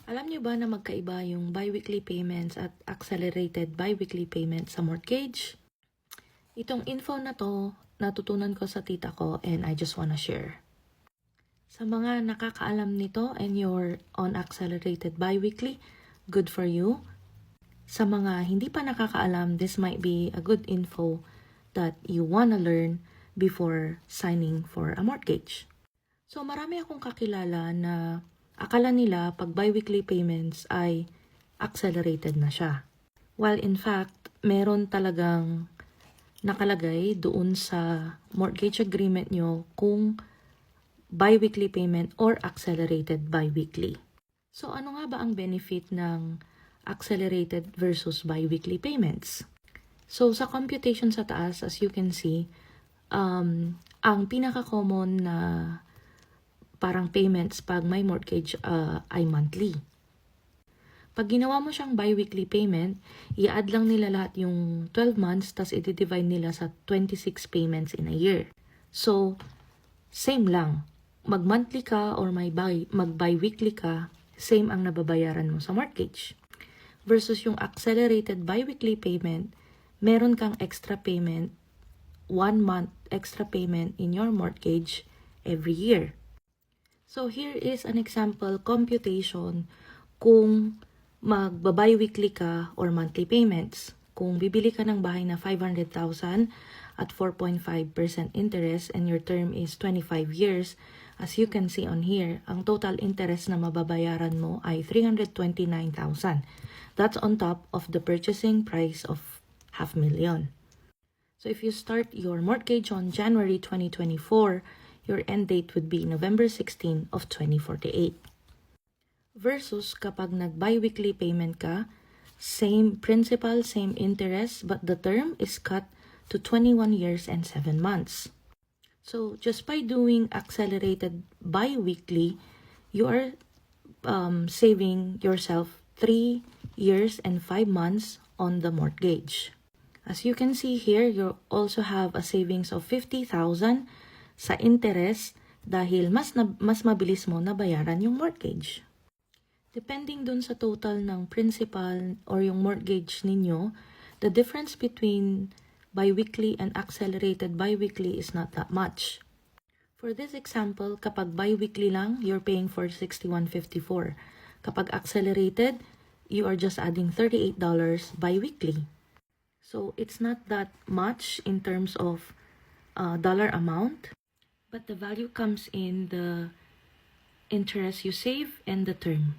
Alam niyo ba na magkaiba yung biweekly payments at accelerated biweekly payments sa mortgage? Itong info na to, natutunan ko sa tita ko and I just wanna share. Sa mga nakakaalam nito and you're on accelerated biweekly, good for you. Sa mga hindi pa nakakaalam, this might be a good info that you wanna learn before signing for a mortgage. So marami akong kakilala na akala nila pag biweekly payments ay accelerated na siya. While in fact, meron talagang nakalagay doon sa mortgage agreement nyo kung biweekly payment or accelerated biweekly. So ano nga ba ang benefit ng accelerated versus biweekly payments? So sa computation sa taas, as you can see, ang pinaka-common na parang payments pag may mortgage ay monthly. Pag ginawa mo siyang bi-weekly payment, i-add lang nila lahat yung 12 months, tas i-divide nila sa 26 payments in a year. So, same lang. Mag-monthly ka or mag-bi-weekly ka, same ang nababayaran mo sa mortgage. Versus yung accelerated bi-weekly payment, meron kang extra payment, 1 month extra payment in your mortgage every year. So here is an example computation kung magba-bi-weekly ka or monthly payments. Kung bibili ka ng bahay na 500,000 at 4.5% interest and your term is 25 years, as you can see on here, ang total interest na mababayaran mo ay 329,000. That's on top of the purchasing price of 500,000. So if you start your mortgage on January 2024, your end date would be November 16 of 2048. Versus kapag nag-bi-weekly payment ka, same principal, same interest, but the term is cut to 21 years and 7 months. So just by doing accelerated bi-weekly, you are saving yourself 3 years and 5 months on the mortgage. As you can see here, you also have a savings of 50,000 sa interest dahil mas mabilis mo na bayaran yung mortgage. Depending dun sa total ng principal or yung mortgage ninyo, the difference between bi-weekly and accelerated bi-weekly is not that much. For this example, kapag bi-weekly lang, you're paying for $61.54. Kapag accelerated, you are just adding $38 bi-weekly. So it's not that much in terms of dollar amount. But the value comes in the interest you save and the term.